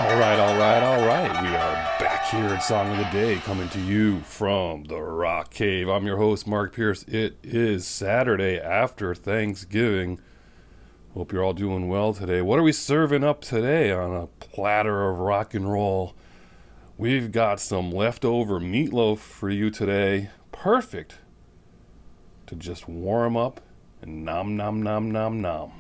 All right. We are back here at Song of the Day, coming to you from the Rock Cave. I'm your host, Mark Pierce. It is Saturday after Thanksgiving. Hope you're all doing well today. What are we serving up today on a platter of rock and roll? We've got some leftover meatloaf for you today. Perfect to just warm up and nom nom nom nom nom.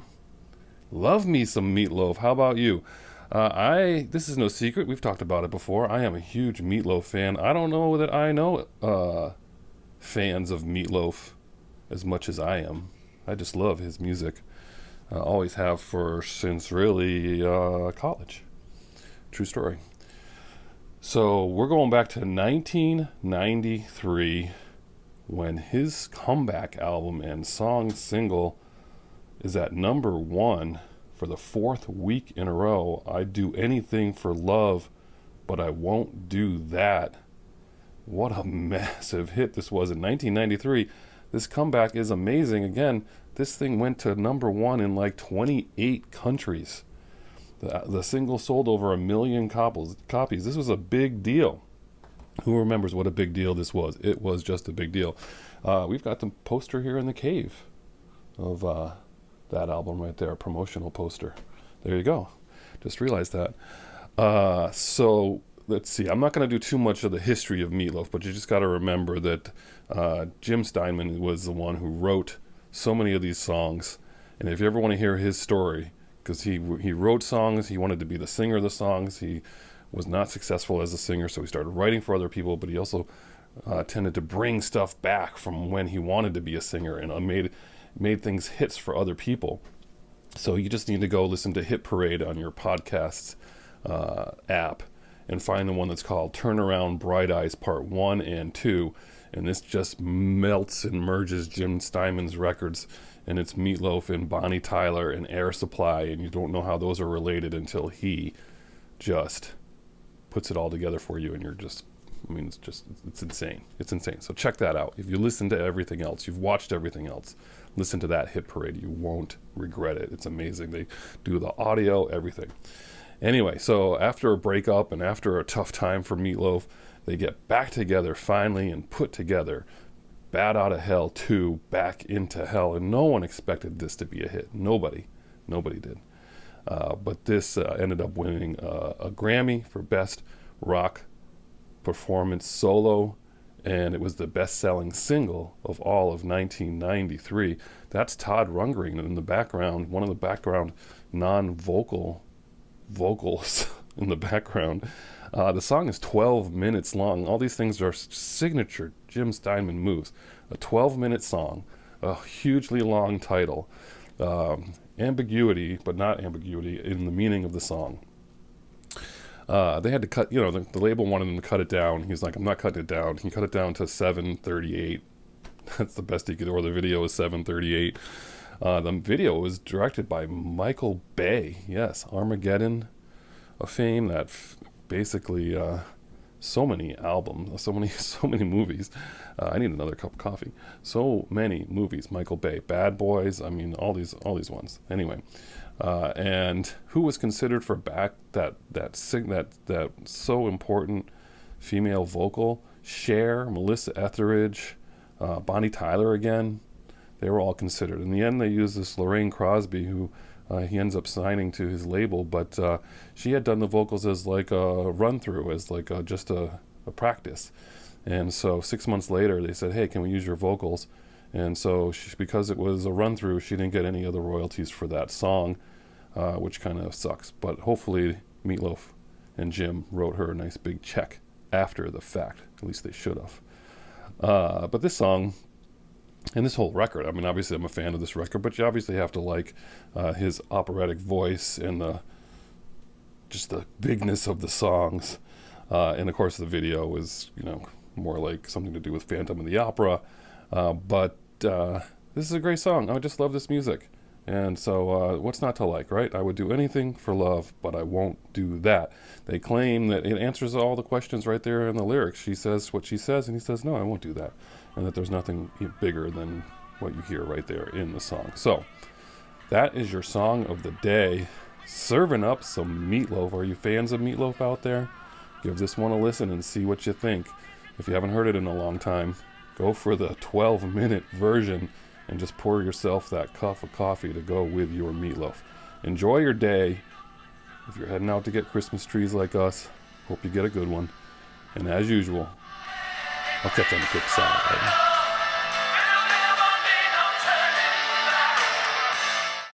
Love me some meatloaf. How about you? This is no secret. We've talked about it before. I am a huge Meat Loaf fan. I don't know that I know fans of Meat Loaf as much as I am. I just love his music. Always have since really college. True story. So we're going back to 1993 when his comeback album and song single is at number one for the fourth week in a row. I'd do anything for love, but I won't do that. What a massive hit this was in 1993. This comeback is amazing. Again, this thing went to number one in like 28 countries. The single sold over 1 million copies. This was a big deal. Who remembers what a big deal this was? It was just a big deal. We've got the poster here in the cave of that album right there, a promotional poster. There you go. Just realized that. So let's see. I'm not going to do too much of the history of Meat Loaf, but you just got to remember that Jim Steinman was the one who wrote so many of these songs. And if you ever want to hear his story, because he wrote songs, he wanted to be the singer of the songs. He was not successful as a singer, so he started writing for other people, but he also tended to bring stuff back from when he wanted to be a singer and made things hits for other people. So you just need to go listen to Hit Parade on your podcast app and find the one that's called Turnaround Bright Eyes Part 1 and 2. And this just melts and merges Jim Steinman's records, and it's Meat Loaf and Bonnie Tyler and Air Supply, and you don't know how those are related until he just puts it all together for you, and it's insane. It's insane. So check that out. If you listen to everything else, you've watched everything else, listen to that Hit Parade. You won't regret it. It's amazing. They do the audio, everything. Anyway, so after a breakup and after a tough time for Meat Loaf, they get back together finally and put together Bat Out of Hell 2, Back into Hell, and no one expected this to be a hit. Nobody did. But this ended up winning a Grammy for Best Rock Performance Solo, and it was the best-selling single of all of 1993. That's Todd Rundgren in the background, one of the background non-vocals in the background. The song is 12 minutes long. All these things are signature Jim Steinman moves. A 12-minute song, a hugely long title, ambiguity, but not ambiguity in the meaning of the song. They had to cut, the label wanted them to cut it down. He's like, I'm not cutting it down. He cut it down to 7:38. That's the best he could, or the video is 7:38. The video was directed by Michael Bay. Yes, Armageddon, a fame that basically so many albums, so many movies. I need another cup of coffee. So many movies. Michael Bay, Bad Boys. I mean, all these ones. Anyway, and who was considered for that so important female vocal? Cher, Melissa Etheridge, Bonnie Tyler again. They were all considered. In the end, they used this Lorraine Crosby, who he ends up signing to his label, but she had done the vocals as like a run-through, as like just a practice. And so 6 months later, they said, hey, can we use your vocals? And so because it was a run-through, she didn't get any of the royalties for that song, which kind of sucks. But hopefully Meat Loaf and Jim wrote her a nice big check after the fact. At least they should have. But this song and this whole record, I mean, obviously I'm a fan of this record, but you obviously have to like his operatic voice and just the bigness of the songs. And of course the video was, more like something to do with Phantom of the Opera. But this is a great song. I just love this music. And so what's not to like, right? I would do anything for love, but I won't do that. They claim that it answers all the questions right there in the lyrics. She says what she says, and he says, no, I won't do that. And that there's nothing bigger than what you hear right there in the song. So that is your song of the day. serving up some Meat Loaf. Are you fans of Meat Loaf out there? Give this one a listen and see what you think. If you haven't heard it in a long time, go for the 12-minute version and just pour yourself that cup of coffee to go with your Meat Loaf. Enjoy your day. If you're heading out to get Christmas trees like us, hope you get a good one. And as usual, I'll catch you on the flip side.